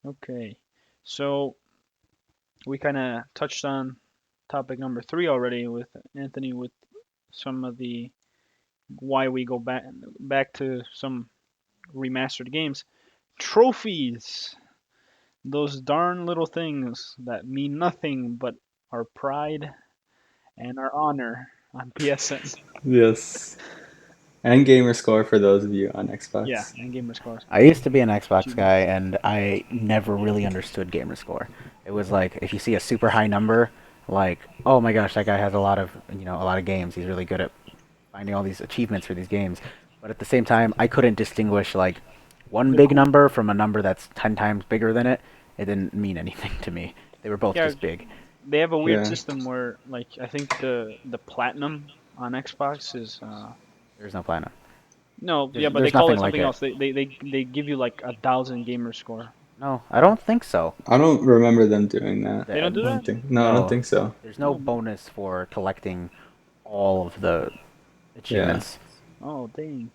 Okay. So we kind of touched on topic number three already with Anthony with some of the why we go back to some remastered games. Trophies. Those darn little things that mean nothing but our pride and our honor on PSN. Yes. And gamer score for those of you on Yeah, Xbox. and gamer scores. I used to be an Xbox guy, Achievements. and I never really understood gamer score. It was like if you see a super high number, like oh my gosh, that guy has a lot of a lot of games. He's really good at finding all these achievements for these games. But at the same time, I couldn't distinguish like one The big cool. number from a number that's 10 times bigger than it. It didn't mean anything to me. They were both Yeah, just big. they have a weird Yeah. system where like I think the platinum on Xbox is There's no platinum. no, yeah, but they There's call nothing it like something it. else. They give you like 1,000 gamer score. No, I don't think so. I don't remember them doing that. They don't do I that? don't think. No, I don't No, think so. there's no Oh, bonus for collecting all of the Yeah. achievements. oh, dang.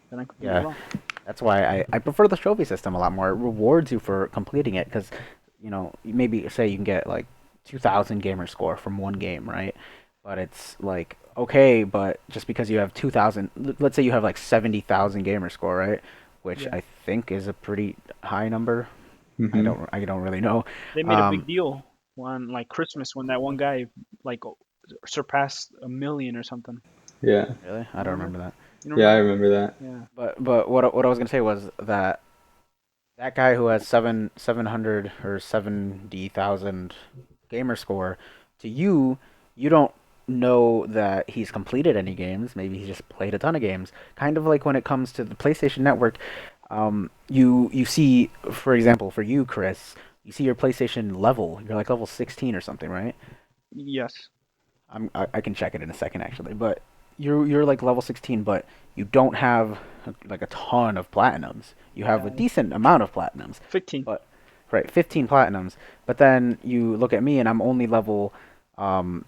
Then I could be Yeah, wrong. that's why I prefer the trophy system a lot more. It rewards you for completing it because, maybe say you can get like 2,000 gamer score from one game, right? But it's like, okay, but just because you have 2,000, let's say you have like 70,000 gamer score, right? Which Yeah, I think is a pretty high number. Mm-hmm. I don't really know. they made a big Um, deal on like Christmas when that one guy like surpassed 1 million or something. Yeah. really? I You don't remember? remember that. You don't Yeah, I remember? remember that. Yeah. But what I was gonna say was that that guy who has 700 or 70,000 gamer score, to you, you don't know that he's completed any games. Maybe he just played a ton of games. Kind of like when it comes to the PlayStation Network, you see, for example, for you, Chris, you see your PlayStation level. You're like level 16 or something, right? Yes. I can check it in a second actually, but you're like level 16, but you don't have like a ton of platinums. You have a Yeah. decent amount of platinums, 15. but right, 15 platinums. But then you look at me and I'm only level um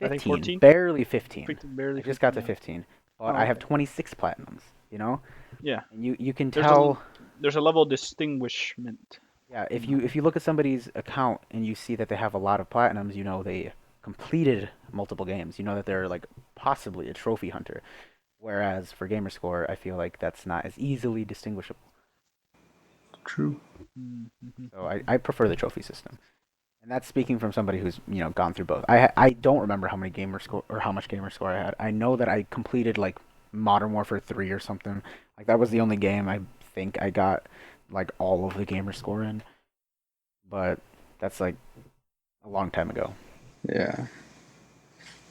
I think 15, 14. barely 15. Barely I just got 15. to Yeah. 15, but Oh, I have okay. 26 platinums, you know? Yeah. And you can There's a tell. there's a level of distinguishment. Yeah, You if know. you look at somebody's account and you see that they have a lot of platinums, you know they completed multiple games. You know that they're like possibly a trophy hunter. Whereas for Gamerscore, I feel like that's not as easily distinguishable. True. So I prefer the trophy system. And that's speaking from somebody who's gone through both. I don't remember how many Gamerscore or how much Gamerscore I had. I know that I completed like Modern Warfare 3 or something. Like that was the only game I think I got like all of the Gamerscore in. But that's like a long time ago. Yeah.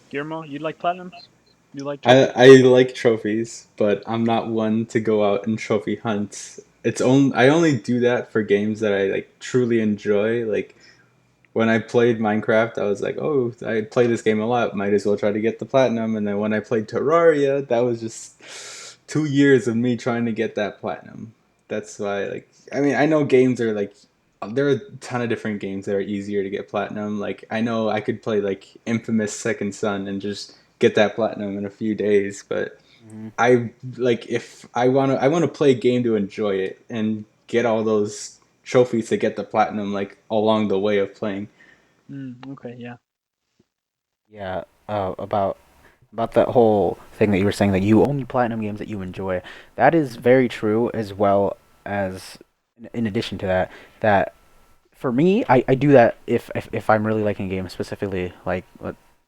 Guillermo, you like platinums? You like I trophies? I like trophies, but I'm not one to go out and trophy hunt. I only do that for games that I like truly enjoy. Like when I played Minecraft, I was like, oh, I play this game a lot. Might as well try to get the platinum. And then when I played Terraria, that was just 2 years of me trying to get that platinum. That's why, like, I mean, I know games are like, there are a ton of different games that are easier to get platinum. Like, I know I could play like Infamous Second Son and just get that platinum in a few days. But Hmm. I like if I want to play a game to enjoy it and get all those trophies to get the platinum like along the way of playing. Okay, yeah. Yeah, about that whole thing that you were saying that you only platinum games that you enjoy. That is very true, as well as in addition to that, that for me, I do that if I'm really liking a game, specifically like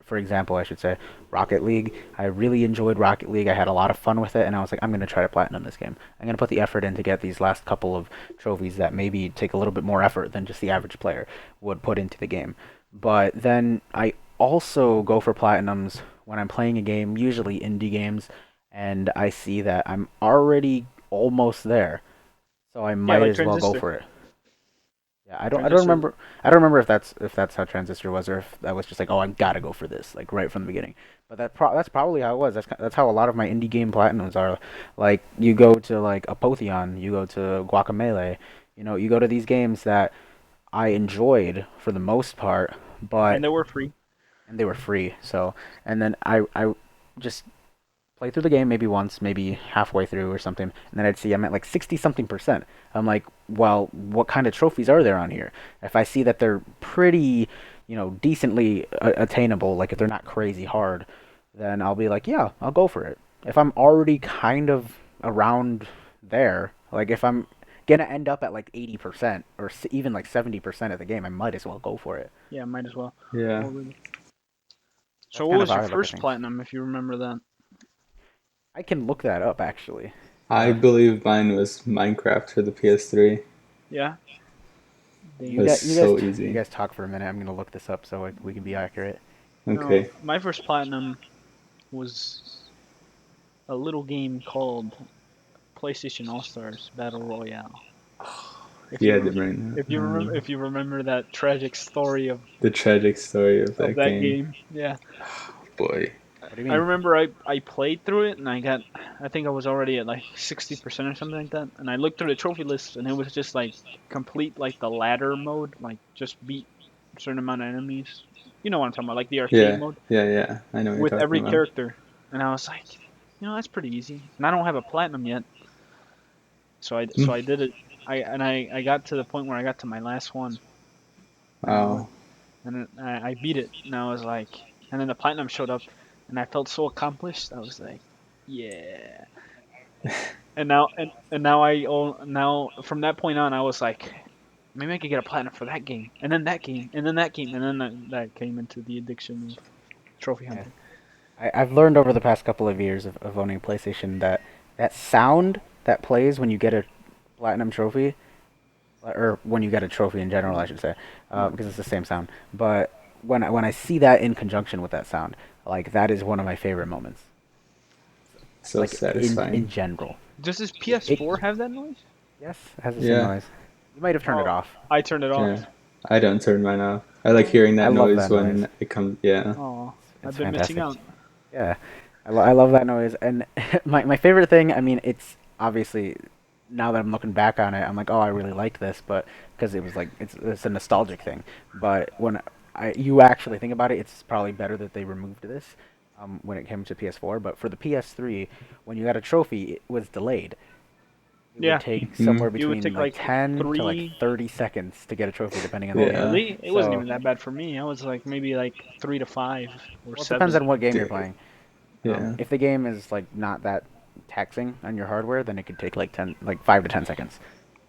for example, I should say Rocket League. I really enjoyed Rocket League. I had a lot of fun with it, and I was like, I'm gonna try to platinum this game. I'm gonna put the effort in to get these last couple of trophies that maybe take a little bit more effort than just the average player would put into the game. But then I also go for platinums when I'm playing a game, usually indie games, and I see that I'm already almost there, so I Yeah, might like as well go Transistor. for it. Yeah, I don't Transistor. remember. I don't remember if that's how Transistor was, or if that was just like, oh, I gotta go for this, like right from the beginning. But that's probably how it was. That's how a lot of my indie game platinums are. Like you go to like Apotheon, you go to Guacamelee, you go to these games that I enjoyed for the most part, And but they were free. and they were free. So and then I just play through the game maybe once, maybe halfway through or something, and then I'd see I'm at like 60 something percent. I'm like, well, what kind of trophies are there on here? If I see that they're pretty, decently attainable, like if they're not crazy hard, then I'll be like, yeah, I'll go for it. If I'm already kind of around there, like if I'm gonna end up at like 80% or even like 70% of the game, I might as well go for it. Yeah, might as well. Yeah. Already. So That's what kind of was how your I look at first things. platinum, if you remember that? I can look that up actually. I Uh, believe mine was Minecraft for the PS3. Yeah. It You Damn. was guys, so you easy. guys talk for a minute. I'm gonna look this up so we can be accurate. No, Okay. my first platinum was a little game called PlayStation All Stars Battle Royale. If Yeah, you I re- did right now. if you remember that tragic story The tragic story of of that that game. game, yeah. Boy. What do you I mean? remember I played through it and I think I was already at like 60% or something like that. And I looked through the trophy list and it was just like complete like the ladder mode, like just beat a certain amount of enemies. You know what I'm talking about, like the arcade Yeah, mode yeah. I know what you're with talking every about. character. And I was like, that's pretty easy. And I don't have a platinum yet, so Hmm. I did it. I got to the point where I got to my last one, and I was Wow. and then I beat it, and I was like, and then the platinum showed up, and I felt so accomplished. I was like, yeah. And now now from that point on, I was like, maybe I could get a platinum for that game, and then that game, and then that game, and then that came into the addiction of trophy Yeah. hunting. I've learned over the past couple of years of owning a PlayStation that that sound that plays when you get a platinum trophy, or when you get a trophy in general, I should say, Yeah. because it's the same sound. But when I see that in conjunction with that sound, like that is one of my favorite moments. So Like in satisfying. general. Does this It PS4 have that noise? yes, it has the same Yeah, noise. You might have turned it Oh, off. I turned it off. yeah. I don't turn mine off. I like Oh, hearing I that love noise that noise. when it comes. Yeah. oh, I've It's been missing fantastic. out. Yeah, I love that noise. And my favorite thing, I mean, it's obviously now that I'm looking back on it, I'm like, oh, I really like this, but because it was like it's a nostalgic thing. But when you actually think about it, it's probably better that they removed this when it came to PS4. But for the PS3, when you got a trophy, it was delayed. It would Yeah, take Hmm. somewhere it would between take like like 10 to like three. 30 seconds to get a trophy, depending on the Oh, game. Yeah. really? It wasn't So, even that bad for me. I was like maybe like 3 to 5 or well, it depends 7. on what game you're Dude. playing. Yeah. If the game is like not that taxing on your hardware, then it could take like 5 to 10 seconds.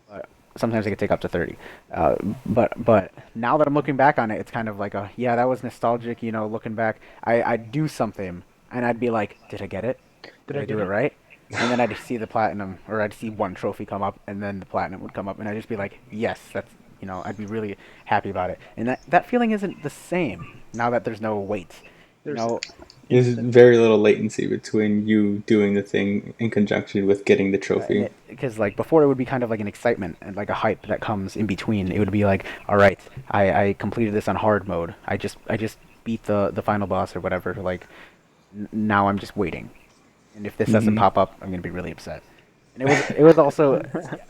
But sometimes it could take up to 30. Uh, but now that I'm looking back on it, it's kind of like a yeah, that was nostalgic. Looking back, I'd do something and I'd be like, did I get it? Did Did I I do get it it? right? And then I'd see the platinum, or I'd see one trophy come up, and then the platinum would come up, and I'd just be like, yes, that's I'd be really happy about it. And that feeling isn't the same now that there's no wait. You There's know, There's instant. very little latency between you doing the thing in conjunction with getting the And trophy. it because like before it would be kind of like an excitement and like a hype that comes in between. It would be like, all right, I completed this on hard mode. I just beat the final boss or whatever. Like now I'm just waiting, and if this doesn't Hmm. pop up, I'm gonna be really upset. And it was also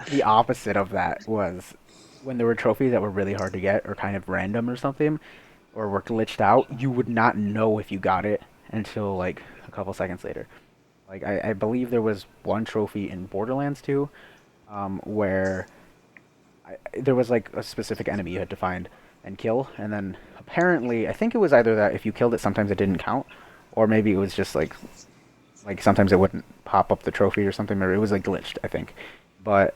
the opposite of that was when there were trophies that were really hard to get or kind of random or something or were glitched out. You would not know if you got it until like a couple seconds later. Like I believe there was one trophy in Borderlands 2, where there was like a specific enemy you had to find and kill, and then apparently I think it was either that if you killed it, sometimes it didn't count, or maybe it was just like sometimes it wouldn't pop up the trophy or something, or it was like glitched, I think, but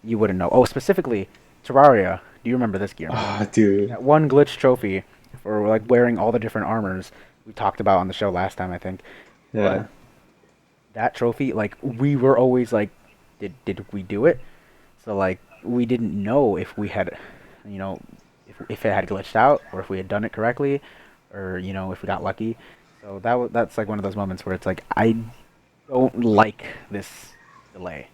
you wouldn't know. Oh, specifically Terraria. Do you remember this, Guillermo? Ah, dude. That one glitch trophy for like wearing all the different armors we talked about on the show last time, I think, but Yeah. that trophy, like we were always like, did we do it? So like we didn't know if we had, you know, if it had glitched out or if we had done it correctly, or if we got lucky. So that's like one of those moments where it's like I don't like this delay.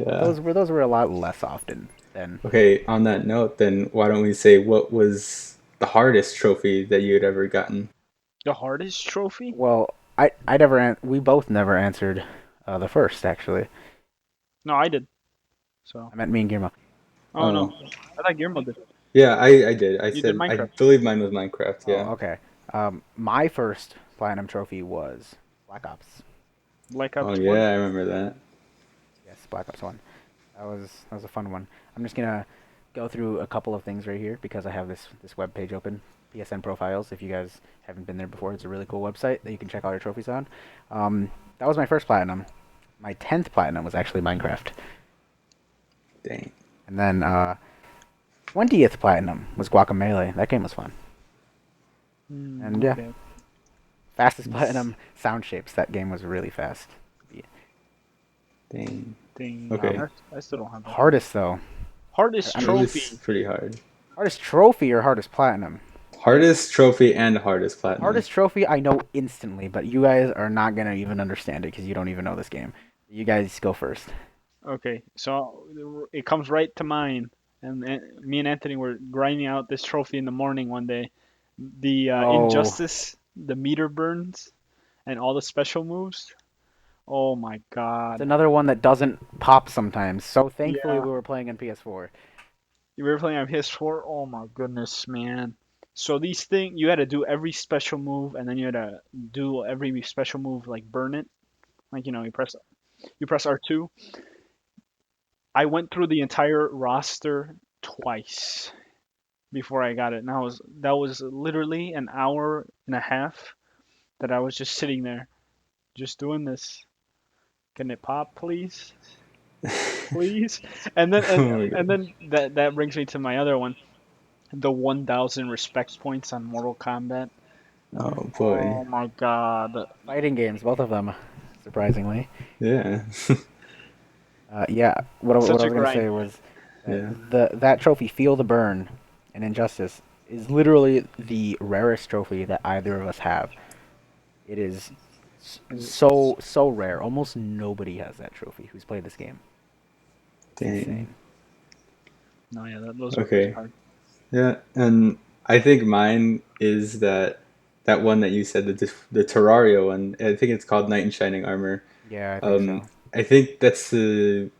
But Yeah. those were a lot less often than. Okay, on that note, then why don't we say what was the hardest trophy that you had ever gotten? The hardest trophy? Well, I never we both never answered the first actually. No, I did. So, I meant me and Guillermo. oh no, Oh, I thought Guillermo did. yeah, I did. I You did said, I Minecraft. believe mine was Minecraft, Oh, yeah. okay. My first platinum trophy was Black Ops. Black Oh Ops One. yeah, I remember that. Yes, Black Ops One. That was a fun one. I'm just gonna go through a couple of things right here because I have this web page open. PSN Profiles. If you guys haven't been there before, it's a really cool website that you can check all your trophies on. That was my first platinum. My 10th platinum was actually Minecraft, Dang. and then 20th platinum was Guacamelee. That game was fun. And yeah, Okay. fastest It's- platinum Sound Shapes. That game was really fast. Dang. Dang. Okay. I still don't have that. Hardest though. Hardest I'm It was trophy. pretty hard. hardest trophy or hardest platinum? Hardest trophy and hardest platinum. Hardest trophy I know instantly, but you guys are not gonna even understand it because you don't even know this game. You guys go first. Okay, so it comes right to mind, and me and Anthony were grinding out this trophy in the morning one day. The Oh, Injustice, the meter burns, and all the special moves. Oh my it's God. another one that doesn't pop sometimes. So thankfully Yeah, we were playing on PS4. you were playing on PS4. Oh my goodness, man. So these things, you had to do every special move, and then you had to do every special move like burn it. Like you press R2. I went through the entire roster twice before I got it. And that was literally an hour and a half that I was just sitting there, just doing this. Can it pop, please, please? And then and Oh my and god. then that brings me to my other one, the 1,000 respect points on Mortal Kombat. Oh boy. Oh my God, Fighting games, both of them, surprisingly. Yeah. Yeah, what such I a was gonna grind. say was that Yeah. that trophy, Feel the Burn, in Injustice, is literally the rarest trophy that either of us have. It is so rare. Almost nobody has that trophy who's played this game. It's Dang. insane. No, yeah, those were pretty Okay. hard. Yeah, and I think mine is that one that you said, the Terraria one. I think it's called Knight in Shining Armor. Yeah, I think Um, so. I think that's the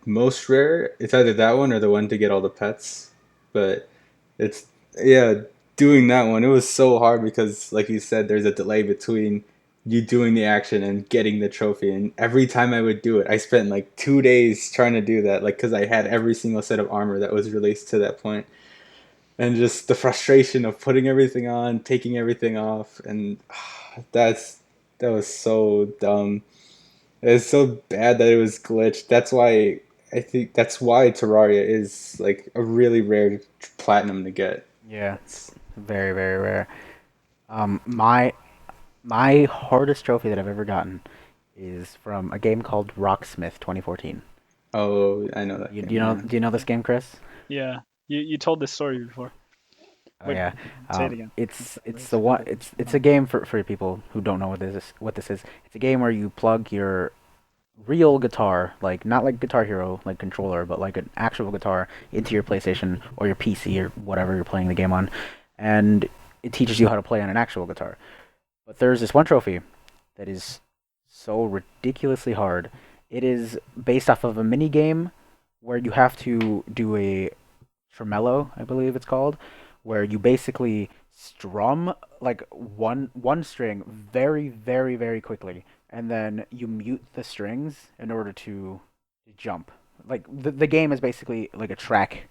most rare. It's either that one or the one to get all the pets. But it's yeah, doing that one. It was so hard because, like you said, there's a delay between you doing the action and getting the trophy. And every time I would do it, I spent like 2 days trying to do that, like because I had every single set of armor that was released to that point, and just the frustration of putting everything on, taking everything off, and that's that was so dumb. It's so bad that it was glitched. That's why I think that's why Terraria is like a really rare platinum to get. Yeah, It's very very rare. My hardest trophy that I've ever gotten is from a game called Rocksmith 2014. oh, I know that You do game. you know Yeah. do you know this game, Chris? Yeah, you told this story before. Oh Wait, yeah, say it again. it's the one it's a game for people who don't know what this is. It's a game where you plug your real guitar, like not like Guitar Hero like controller, but like an actual guitar into your PlayStation or your PC or whatever you're playing the game on, and it teaches you how to play on an actual guitar. But there's this one trophy that is so ridiculously hard. It is based off of a mini game where you have to do a tremolo, I believe it's called, where you basically strum like one string very very very quickly, and then you mute the strings in order to jump. Like the game is basically like a track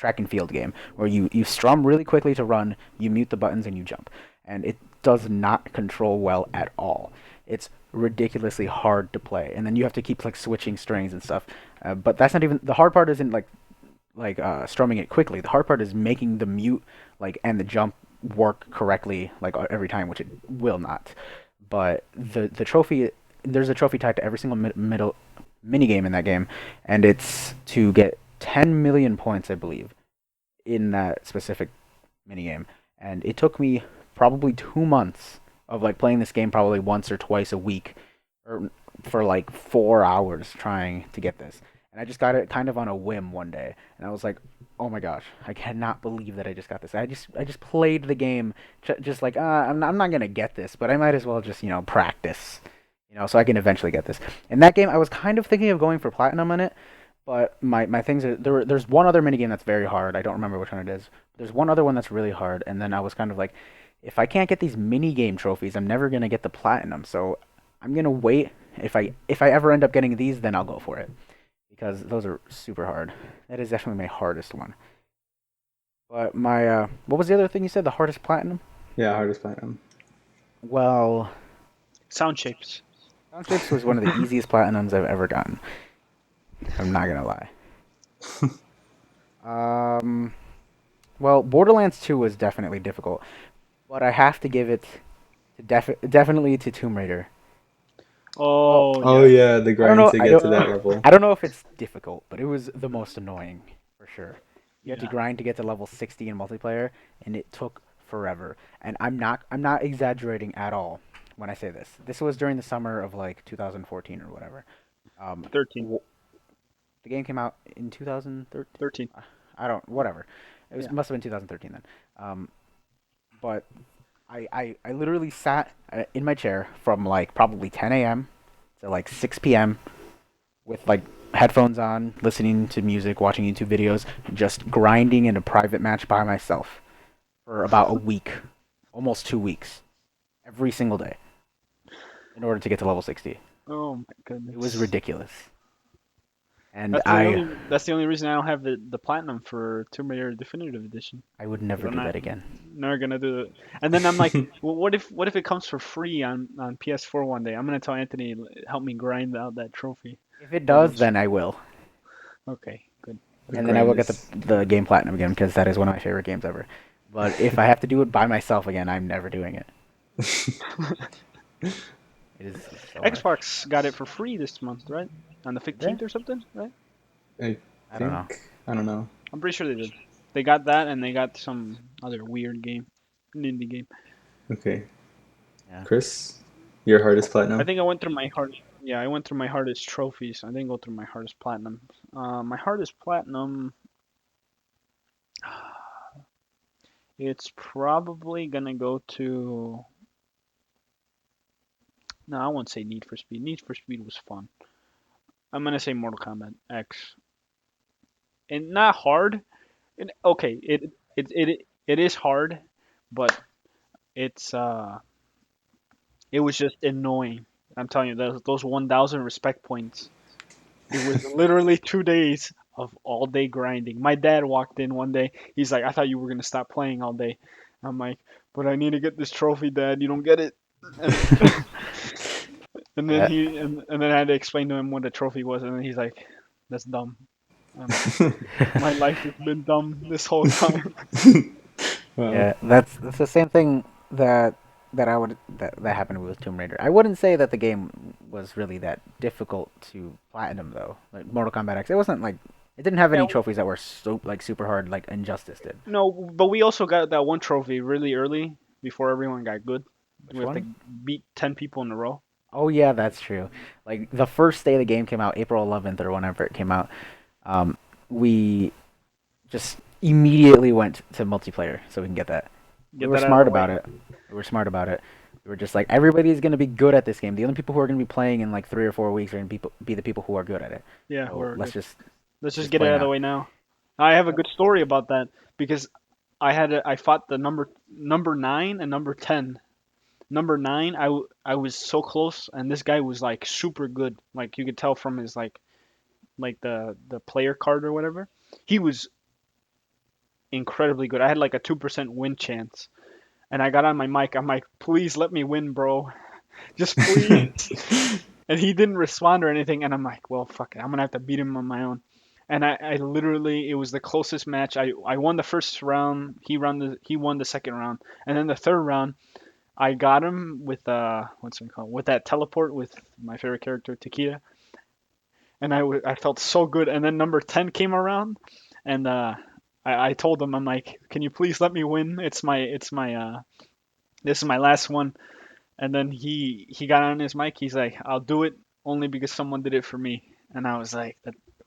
and field game where you strum really quickly to run, you mute the buttons and you jump. And it does not control well at all. It's ridiculously hard to play, and then you have to keep like switching strings and stuff. But that's not even the hard part. Isn't like strumming it quickly. The hard part is making the mute like and the jump work correctly like every time, which it will not. But the trophy, there's a trophy tied to every single middle mini game in that game, and it's to get 10 million points, I believe, in that specific mini game. And it took me probably 2 months of like playing this game probably once or twice a week, or for like 4 hours trying to get this. And I just got it kind of on a whim one day, and I was like, "Oh my gosh, I cannot believe that I just got this." I just played the game, just like I'm not gonna get this, but I might as well just practice, so I can eventually get this. In that game, I was kind of thinking of going for platinum on it, but my things are there's one other minigame that's very hard. I don't remember which one it is. There's one other one that's really hard, and then I was kind of like, if I can't get these mini game trophies, I'm never gonna get the platinum. So I'm gonna wait If I ever end up getting these, then I'll go for it because those are super hard. That is definitely my hardest one. But my what was the other thing you said? The hardest platinum? Yeah, hardest platinum. Well, Sound shapes. Sound Shapes was one of the easiest platinums I've ever gotten. I'm not gonna lie. Um, well, Borderlands 2 was definitely difficult, but I have to give it to definitely to Tomb Raider. Well, Oh Oh yeah. yeah, the I don't grind know. to I get don't. to that level. I don't know if it's difficult, but it was the most annoying for sure. You had to Yeah. grind to get to level 60 in multiplayer, and it took forever. And I'm not exaggerating at all when I say this. This was during the summer of like 2014 or whatever. Um, 13. the game came out in 2013. 13. I don't. Whatever. It was Yeah. must have been 2013 then. But I literally sat in my chair from like probably 10 a.m. to like 6 p.m. with like headphones on, listening to music, watching YouTube videos, just grinding in a private match by myself for about a week, almost 2 weeks, every single day, in order to get to level 60. Oh my It was goodness. ridiculous. And I That's the only reason I don't have the platinum for Tomb Raider Definitive Edition. I would 'Cause never I'm do not that again. never gonna do it. And then I'm like, well, what if it comes for free on PS4 one day? I'm gonna tell Anthony help me grind out that trophy. If it That does, much. then I will. Okay, good. The And then I grind will get is the game platinum again because that is one of my favorite games ever. But if I have to do it by myself again, I'm never doing it. It is so hard. Xbox got it for free this month, right? On the Did they? 15th or something, right? I I don't know. I don't know. I'm pretty sure they did. They got that and they got some other weird game, an indie game. Okay. Yeah. Chris, your hardest I platinum? think I went through my hard. Yeah, I went through my hardest trophies. I didn't go through my hardest platinum. My hardest platinum. It's probably gonna go to. No, I won't say Need for Speed. Need for Speed was fun. I'm gonna say Mortal Kombat X. And not hard. And okay, it is hard, but it's it was just annoying. I'm telling you, those 1,000 respect points. It was literally 2 days of all day grinding. My dad walked in one day. He's like, "I thought you were gonna stop playing all day." I'm like, "But I need to get this trophy, Dad. You don't get it." And and then Yeah. and then I had to explain to him what the trophy was, and then he's like, "That's dumb." I'm like, "My life has been dumb this whole time." Wow. Yeah, that's the same thing that happened with Tomb Raider. I wouldn't say that the game was really that difficult to platinum though. Like Mortal Kombat X, it wasn't like it didn't have Yeah, any trophies that were so like super hard like Injustice did. no, but we also got that one trophy really early before everyone got good. Which We have to one? beat 10 people in a row. Oh yeah, that's true. Like the first day the game came out, April 11th or whenever it came out, um, we just immediately went to multiplayer so we can get that. We Get were that out of smart the about way. it. We were smart about it. We were just like everybody's gonna be good at this game. The only people who are gonna be playing in like 3 or 4 weeks are gonna be the people who are good at it. Yeah, So we're let's good. just Let's just just get it play out of the now. way now. I have a Yep. good story about that because I fought the number 9 and number 10. Number 9, I was so close, and this guy was like super good. Like you could tell from his like the player card or whatever. He was incredibly good. I had like a 2% win chance, and I got on my mic. I'm like, please let me win, bro. Just please. And he didn't respond or anything. And I'm like, well, fuck it. I'm gonna have to beat him on my own. And I literally, it was the closest match. I won the first round. He won the second round, and then the third round, I got him with what's it called? With that teleport with my favorite character Takeda, and I felt so good. And then number 10 came around, and I told him, I'm like, can you please let me win? This is my last one. And then he got on his mic. He's like, I'll do it only because someone did it for me. And I was like,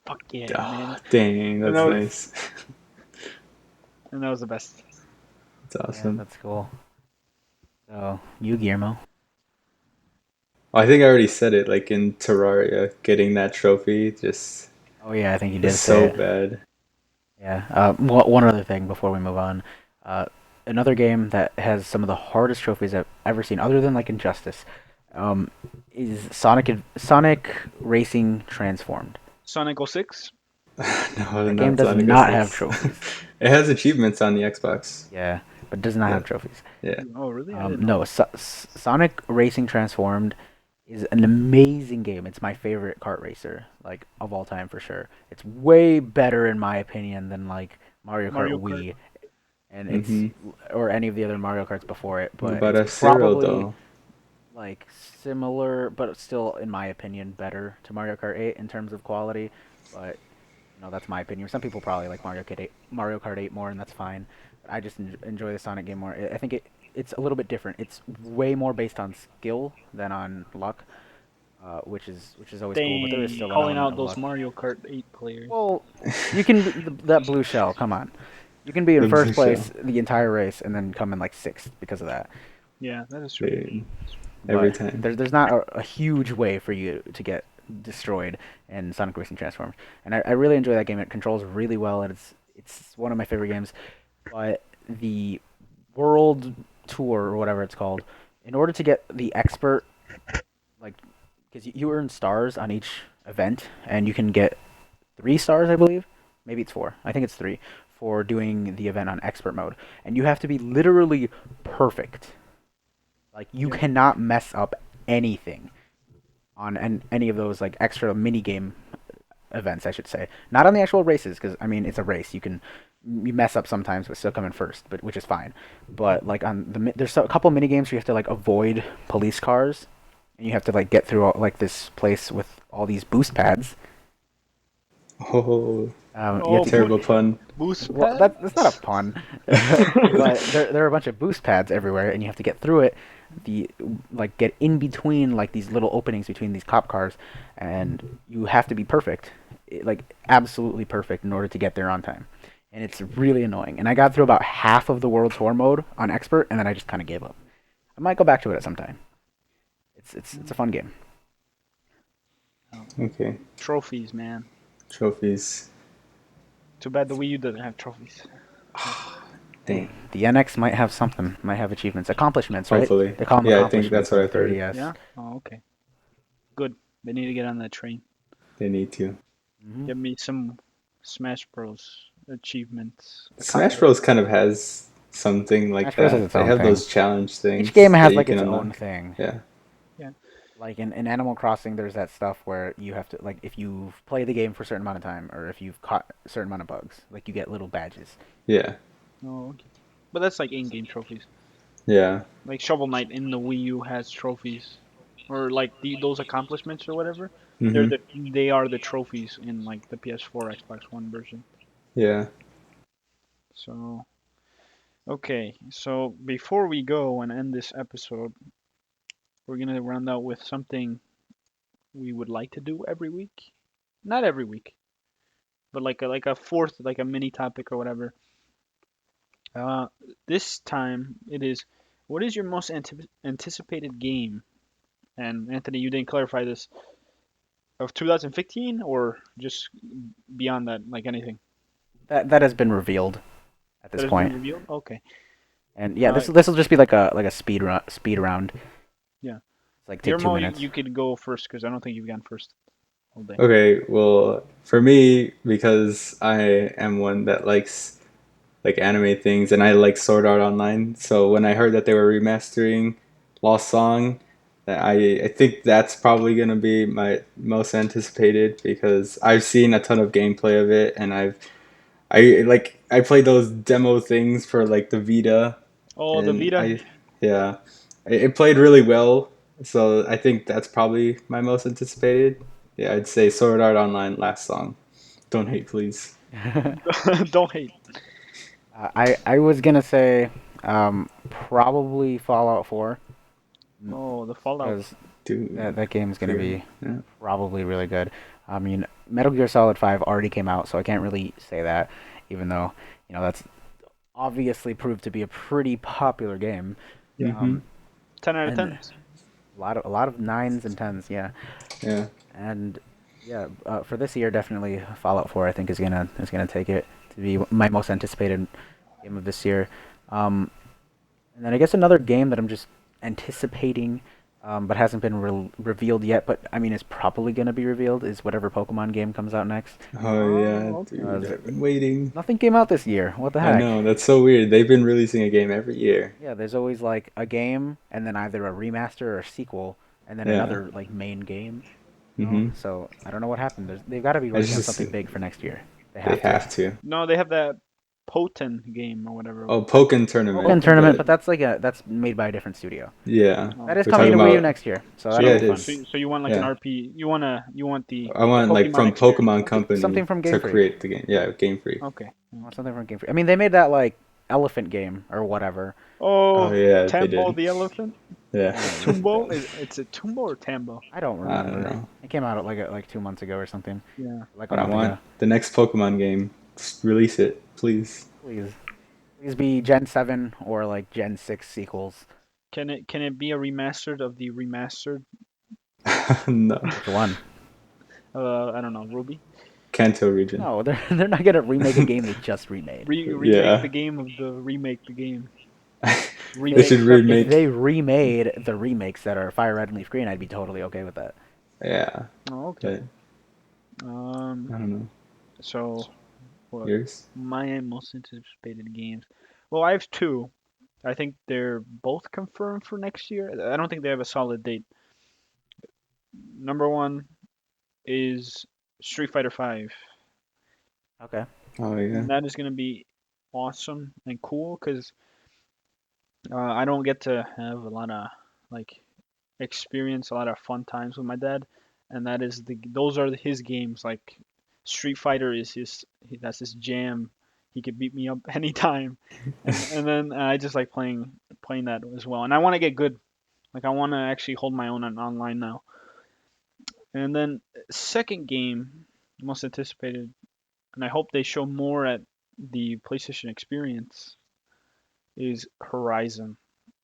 fuck yeah, man. Ah, dang, And that's that was nice. and that was the best. That's Yeah, awesome. that's cool. So you, Guillermo. I think I already said it, like in Terraria, getting that trophy Oh yeah, I think you just did say so it. bad. Yeah. One other thing before we move on. Uh, another game that has some of the hardest trophies I've ever seen, other than like Injustice. Um, is Sonic Racing Transformed? Sonic 06? No, That game not does Sonic not have 06. trophies. It has achievements on the Xbox. Yeah, but does not Yeah, have trophies. yeah. Oh, really? I didn't know No, that. Sonic Racing Transformed is an amazing game. It's my favorite kart racer, like of all time for sure. It's way better in my opinion than like Mario Kart Mario Kart. Wii and it's Mm-hmm. or any of the other Mario Karts before it, What but about it's F-Zero probably though? like similar, but still in my opinion better to Mario Kart 8 in terms of quality. But that's my opinion. Some people probably like Mario Kart 8 more, and that's fine. But I just enjoy the Sonic game more. I think it's a little bit different. It's way more based on skill than on luck, which is always cool. But there is Dang, still an calling element out of those luck. Mario Kart 8 players. Well, you can that blue shell. Come on, you can be in The blue first shell. place the entire race and then come in like sixth because of that. Yeah, that is true. They- every But time. there's not a huge way for you to get destroyed in Sonic Racing Transformed, and I really enjoy that game. It controls really well, and it's one of my favorite games. But the World Tour or whatever it's called, in order to get the expert, like, because you earn stars on each event, and you can get 3 stars, I believe. Maybe it's 4. I think it's 3 for doing the event on expert mode, and you have to be literally perfect. Like you Yeah. cannot mess up anything on any of those like extra mini game events, I should say. Not on the actual races, because I mean it's a race. You mess up sometimes, but still come in first, but which is fine. But like on there's a couple mini games where you have to like avoid police cars, and you have to like get through like this place with all these boost pads. Oh, You have Oh, to terrible pun. well, BoostPad? that's not a pun, but there are a bunch of boost pads everywhere, and you have to get through it. Like get in between like these little openings between these cop cars, and you have to be perfect, like absolutely perfect in order to get there on time. And it's really annoying. And I got through about half of the world tour mode on expert, and then I just kind of gave up. I might go back to it at some time. It's a fun game. Oh, Okay. trophies, man. Trophies. Too bad the Wii U doesn't have trophies. Hey, Dang. the NX might have something, might have achievements, accomplishments, right? Hopefully. They call them Yeah, I think that's accomplishments what in the I've heard. 3DS. Yeah? Oh, okay. Good. They need to get on that train. They need to. Hmm. Give me some Smash Bros. Achievements Smash accomplished. Bros. Kind of has something Smash like Bros has that. its They own have thing. those challenge Each game things that has you like can its own unlock. thing. Yeah. Yeah. Like in Animal Crossing, there's that stuff where you have to like if you've played the game for a certain amount of time, or if you've caught a certain amount of bugs, like you get little badges. Yeah. Oh, okay. But that's like in-game trophies. Yeah. Like Shovel Knight in the Wii U has trophies, or like those accomplishments or whatever. Mhm. They are the trophies in like the PS4, Xbox One version. Yeah. So okay, so before we go and end this episode, we're gonna round out with something we would like to do every week. Not every week, but like a fourth, like a mini topic or whatever. Uh, this time it is, what is your most anticipated game? And Anthony, you didn't clarify this, of 2015 or just beyond that, like anything That has been revealed at that this has been point. revealed. Okay. And yeah, Uh, this will just be like a speed round. yeah. It's like take two Guillermo, minutes. you could go first because I don't think you've gone first all day. Okay, well, for me, because I am one that likes like anime things and I like Sword Art Online, so when I heard that they were remastering Lost Song, I think that's probably gonna be my most anticipated because I've seen a ton of gameplay of it and I played those demo things for like the Vita Oh, the and Vita. yeah, it played really well. So I think that's probably my most anticipated. Yeah, I'd say Sword Art Online last song. Don't hate, please. Don't hate. I was gonna say probably Fallout 4 Oh, the Fallout. because Dude, that game's gonna for be yeah. probably really good. I mean, Metal Gear Solid 5 already came out, so I can't really say that, even though that's obviously proved to be a pretty popular game. Yeah. Mm-hmm. 10 out of And 10s. a lot of nines and tens, yeah. Yeah. And yeah, for this year, definitely Fallout 4. I think is gonna take it to be my most anticipated game of this year. And then I guess another game that I'm just anticipating but hasn't been revealed yet. But I mean, it's probably gonna be revealed. Is whatever Pokemon game comes out next. Oh yeah, Oh, okay. dude, I've been waiting. Nothing came out this year. What the I heck? know, that's so weird. They've been releasing a game every year. Yeah, there's always like a game, and then either a remaster or a sequel, and then Yeah. another like main game. Mhm. So I don't know what happened. They've got to be I working on just something big for next year. They they have to. have to. No, they have that Poten game or whatever. Oh, Pokken Open tournament, tournament, but but that's made by a different studio. yeah, That Oh, is we're coming talking to Wii U about. next year, so so that'll Yeah, be it fun. is. you want like an Yeah, RP? You want the I want like Pokemon from experience? Pokemon Company Something from Game to Freak. create the game. Yeah, Game Freak. Okay. I want something from Game Freak. I mean, they made that like elephant game or whatever. Oh Oh, yeah, they Tambo did. the elephant. Yeah. Tumbo? It's a Tumbo or Tambo? I don't I don't remember. know. It came out like 2 months ago or something, Yeah. like a But I month want ago. the next Pokemon game. Just release it, please. Please, please be Gen 7 or like Gen 6 sequels. Can it be a remastered of the remastered? No. Which one? I don't know, Ruby. Kanto region. No, they're not gonna remake a game they just remade. Remake Yeah. the game of the remake the game. They Remake should everything. If they remake. remade the remakes that are Fire Red and Leaf Green, I'd be totally okay with that. Yeah. Oh, okay. But Um. I don't know. So what? Yours? My most anticipated games. Well, I have two. I think they're both confirmed for next year. I don't think they have a solid date. Number one is Street Fighter Five, Okay. Oh yeah. and that is gonna be awesome and cool because I don't get to have a lot of like experience, a lot of fun times with my dad, and that is those are his games. Like Street Fighter is that's his jam. He could beat me up anytime, and then I just like playing that as well. And I want to get good. Like I want to actually hold my own on online now. And then second game, most anticipated, and I hope they show more at the PlayStation Experience is Horizon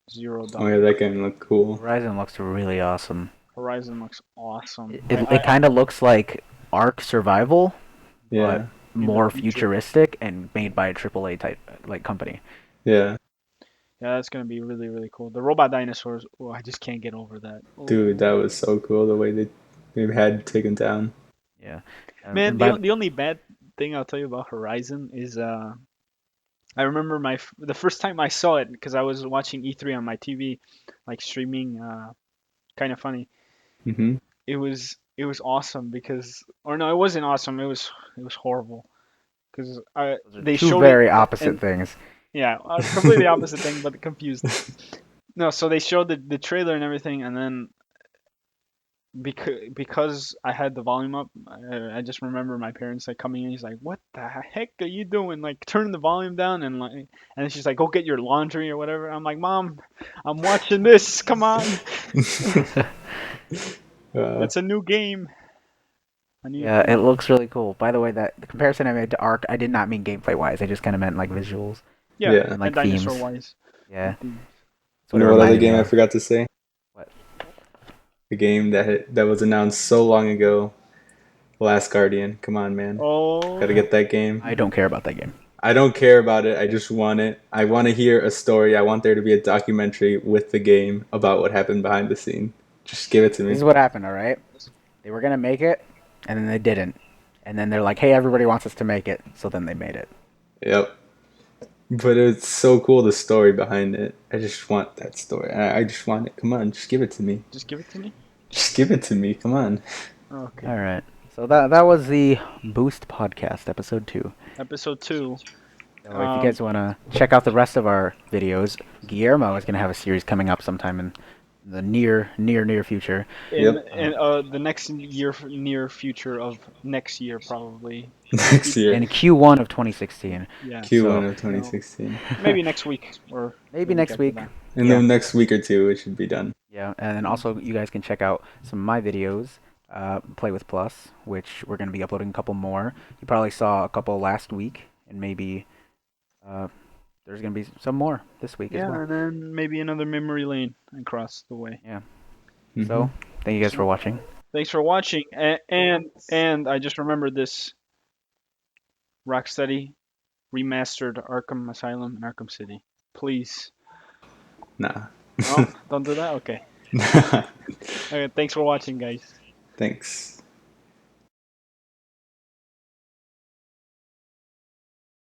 Zero Oh yeah, Dawn. that game looked cool. Horizon looks really awesome. Horizon looks awesome. It kind of looks like Ark Survival, but Yeah. In the more future. futuristic and made by a AAA type like company. Yeah. Yeah, that's gonna be really really cool. The robot dinosaurs. Oh, I just can't get over that. Dude, that Oh. was so cool the way they had taken down. Yeah. Man, And by the only bad thing I'll tell you about Horizon is I remember the first time I saw it because I was watching E3 on my TV, like streaming. Kind of funny. Mhm. It was awesome because, or no, it wasn't awesome. It was horrible because those are they two showed it very opposite and things. yeah, completely opposite thing, but confused. No, so they showed the trailer and everything, and then because I had the volume up, I just remember my parents like coming in. He's like, "What the heck are you doing? Like, turn the volume down and like." And she's like, "Go get your laundry or whatever." I'm like, "Mom, I'm watching this. Come on, uh, it's a new game. I need to Yeah, play it it." looks really cool. By the way, that the comparison I made to Ark, I did not mean gameplay wise. I just kind of meant like visuals Yeah, yeah. and and like dinosaur themes. wise, Yeah, and themes. that's You what it know what other reminded me game I of. forgot to say? What? The game that was announced so long ago. Last Guardian. Come on, man. Gotta Oh, get that game. I don't care about that game. I don't care about it. I just want it. I want to hear a story. I want there to be a documentary with the game about what happened behind the scene. Just give it to This me. is what happened, all right? They were gonna make it, and then they didn't. And then they're like, "Hey, everybody wants us to make it," so then they made it. Yep. But it's so cool the story behind it. I just want that story. I just want it. Come on, just give it to me. just give it to me. Just give it to me. Come on. Okay, All right. So that was the Boost Podcast episode 2. episode 2. So if you guys want to check out the rest of our videos, Guillermo is going to have a series coming up sometime in the near future. In Yep. the next near future of next year probably. Next year. In Q1 of 2016. Yeah. Q1 So of 2016. Maybe next week or maybe the week next after week. that. In Yeah. the next week or two, it should be done. Yeah, and then also you guys can check out some of my videos, Play with Plus, which we're going to be uploading a couple more. You probably saw a couple last week, and maybe uh, there's going to be some more this week as Yeah, well. and then maybe another memory lane across the way. Yeah. Mhm. So thank you guys for watching. Thanks for watching, and I just remembered this Rocksteady remastered Arkham Asylum and Arkham City. Please, Nah. no, don't do that. Okay. Okay, thanks for watching, guys. Thanks.